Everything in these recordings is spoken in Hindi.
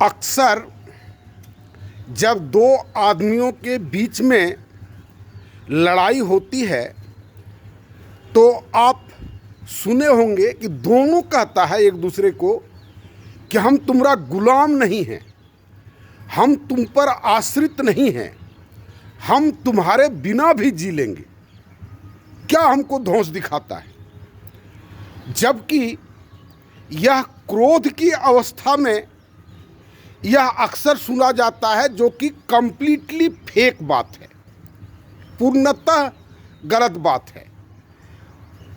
अक्सर जब दो आदमियों के बीच में लड़ाई होती है तो आप सुने होंगे कि दोनों कहता है एक दूसरे को कि हम तुम्हारा गुलाम नहीं हैं, हम तुम पर आश्रित नहीं हैं, हम तुम्हारे बिना भी जी लेंगे। क्या हमको धौंस दिखाता है, जबकि यह क्रोध की अवस्था में यह अक्सर सुना जाता है, जो कि कंप्लीटली फेक बात है, पूर्णतः गलत बात है।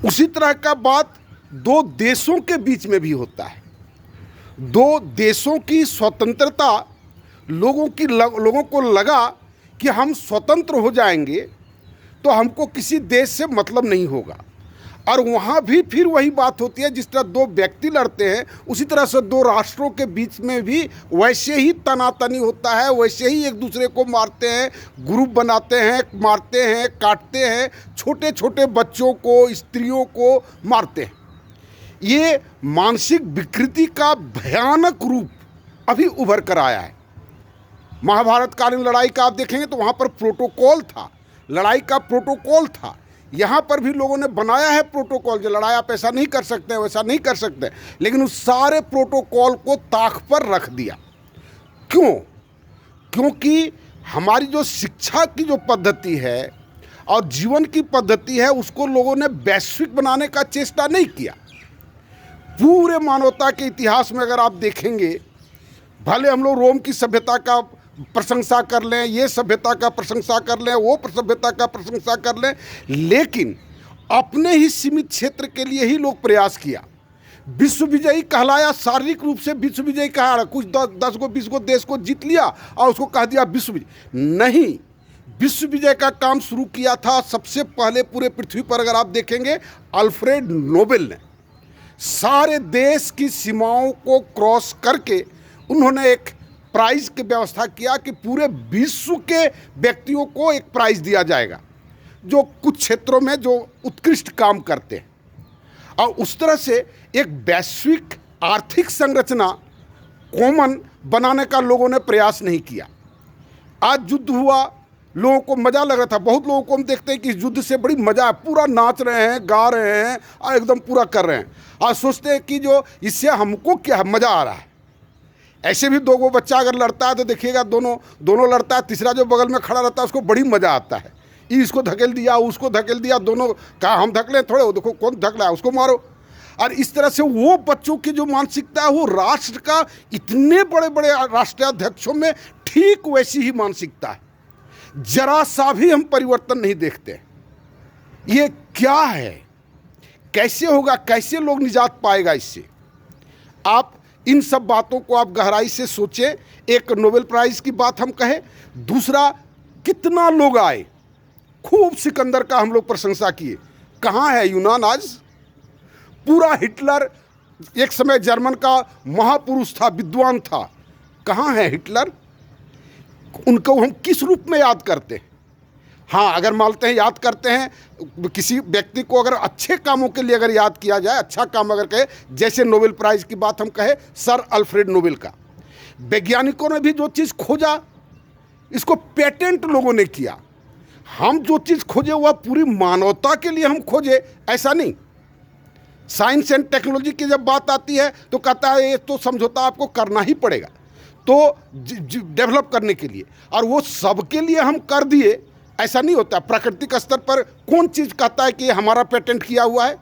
उसी तरह का बात दो देशों के बीच में भी होता है। दो देशों की स्वतंत्रता, लोगों को लगा कि हम स्वतंत्र हो जाएंगे तो हमको किसी देश से मतलब नहीं होगा, और वहाँ भी फिर वही बात होती है। जिस तरह दो व्यक्ति लड़ते हैं, उसी तरह से दो राष्ट्रों के बीच में भी वैसे ही तनातनी होता है, वैसे ही एक दूसरे को मारते हैं, ग्रुप बनाते हैं, मारते हैं, काटते हैं, छोटे छोटे बच्चों को, स्त्रियों को मारते हैं। ये मानसिक विकृति का भयानक रूप अभी उभर कर आया है। महाभारत कालीन लड़ाई का आप देखेंगे तो वहाँ पर प्रोटोकॉल था, लड़ाई का प्रोटोकॉल था। यहाँ पर भी लोगों ने बनाया है प्रोटोकॉल, जो लड़ाई आप ऐसा नहीं कर सकते, वैसा नहीं कर सकते, लेकिन उस सारे प्रोटोकॉल को ताक पर रख दिया। क्यों? क्योंकि हमारी जो शिक्षा की जो पद्धति है और जीवन की पद्धति है, उसको लोगों ने वैश्विक बनाने का चेष्टा नहीं किया। पूरे मानवता के इतिहास में अगर आप देखेंगे, भले हम लोग रोम की सभ्यता का प्रशंसा कर लें, ये सभ्यता का प्रशंसा कर लें, वो सभ्यता का प्रशंसा कर लें, लेकिन अपने ही सीमित क्षेत्र के लिए ही लोग प्रयास किया। विश्व विजयी कहलाया, शारीरिक रूप से विश्व विजयी कहा, कुछ 10 गो 20 गो देश को जीत लिया और उसको कह दिया विश्व विजय। नहीं, विश्व विजय का काम शुरू किया था सबसे पहले पूरे पृथ्वी पर अगर आप देखेंगे, अल्फ्रेड नोबेल ने। सारे देश की सीमाओं को क्रॉस करके उन्होंने एक प्राइज की व्यवस्था किया कि पूरे विश्व के व्यक्तियों को एक प्राइज दिया जाएगा जो कुछ क्षेत्रों में जो उत्कृष्ट काम करते हैं। और उस तरह से एक वैश्विक आर्थिक संरचना कॉमन बनाने का लोगों ने प्रयास नहीं किया। आज युद्ध हुआ, लोगों को मज़ा लग रहा था। बहुत लोगों को हम देखते हैं कि इस युद्ध से बड़ी मज़ा है, पूरा नाच रहे हैं, गा रहे हैं और एकदम पूरा कर रहे हैं, और सोचते हैं कि जो इससे हमको क्या मज़ा आ रहा है। ऐसे भी दो बच्चा अगर लड़ता है तो देखिएगा, दोनों लड़ता है, तीसरा जो बगल में खड़ा रहता है उसको बड़ी मज़ा आता है। इसको धकेल दिया, उसको धकेल दिया, दोनों कहा हम धकेलें थोड़े, वो देखो कौन धकला है, उसको मारो। और इस तरह से वो बच्चों की जो मानसिकता है, वो राष्ट्र का, इतने बड़े बड़े राष्ट्राध्यक्षों में ठीक वैसी ही मानसिकता है। जरा सा भी हम परिवर्तन नहीं देखते। ये क्या है, कैसे होगा, कैसे लोग निजात पाएगा इससे? आप इन सब बातों को आप गहराई से सोचें। एक नोबेल प्राइज की बात हम कहें, दूसरा कितना लोग आए, खूब सिकंदर का हम लोग प्रशंसा किए। कहाँ है यूनान आज? पूरा हिटलर एक समय जर्मन का महापुरुष था, विद्वान था, कहाँ है हिटलर? उनको हम किस रूप में याद करते हैं? हाँ, अगर मानते हैं, याद करते हैं किसी व्यक्ति को, अगर अच्छे कामों के लिए अगर याद किया जाए, अच्छा काम अगर कहे, जैसे नोबेल प्राइज की बात हम कहें, सर अल्फ्रेड नोबेल का। वैज्ञानिकों ने भी जो चीज़ खोजा, इसको पेटेंट लोगों ने किया। हम जो चीज़ खोजे वह पूरी मानवता के लिए हम खोजे, ऐसा नहीं। साइंस एंड टेक्नोलॉजी की जब बात आती है तो कहता है ये तो समझौता आपको करना ही पड़ेगा तो डेवलप करने के लिए, और वो सबके लिए हम कर दिए, ऐसा नहीं होता। प्राकृतिक स्तर पर कौन चीज़ कहता है कि हमारा पेटेंट किया हुआ है?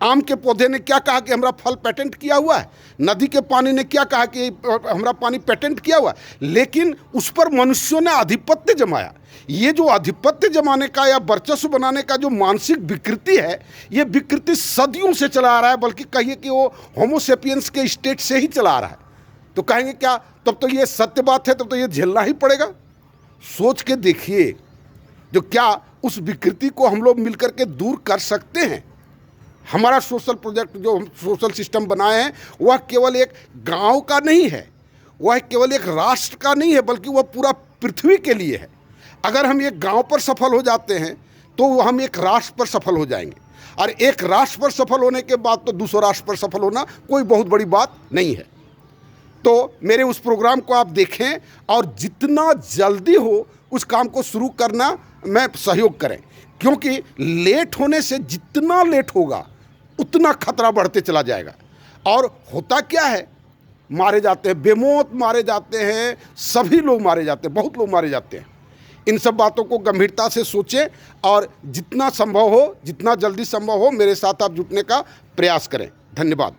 आम के पौधे ने क्या कहा कि हमारा फल पेटेंट किया हुआ है? नदी के पानी ने क्या कहा कि हमारा पानी पेटेंट किया हुआ है? लेकिन उस पर मनुष्यों ने आधिपत्य जमाया। ये जो आधिपत्य जमाने का या वर्चस्व बनाने का जो मानसिक विकृति है, ये विकृति सदियों से चला आ रहा है, बल्कि कहिए कि वो होमोसेपियंस के स्टेट से ही चला आ रहा है। तो कहेंगे क्या, तब तो ये सत्य बात है, तब तो ये झेलना ही पड़ेगा। सोच के देखिए, जो क्या उस विकृति को हम लोग मिलकर के दूर कर सकते हैं। हमारा सोशल प्रोजेक्ट, जो हम सोशल सिस्टम बनाए हैं, वह केवल एक गांव का नहीं है, वह केवल एक राष्ट्र का नहीं है, बल्कि वह पूरा पृथ्वी के लिए है। अगर हम एक गांव पर सफल हो जाते हैं तो हम एक राष्ट्र पर सफल हो जाएंगे, और एक राष्ट्र पर सफल होने के बाद तो दूसरे राष्ट्र पर सफल होना कोई बहुत बड़ी बात नहीं है। तो मेरे उस प्रोग्राम को आप देखें और जितना जल्दी हो उस काम को शुरू करना में सहयोग करें, क्योंकि लेट होने से जितना लेट होगा उतना खतरा बढ़ते चला जाएगा। और होता क्या है, मारे जाते हैं, बेमौत मारे जाते हैं, सभी लोग मारे जाते हैं, बहुत लोग मारे जाते हैं। इन सब बातों को गंभीरता से सोचें और जितना संभव हो, जितना जल्दी संभव हो मेरे साथ आप जुटने का प्रयास करें। धन्यवाद।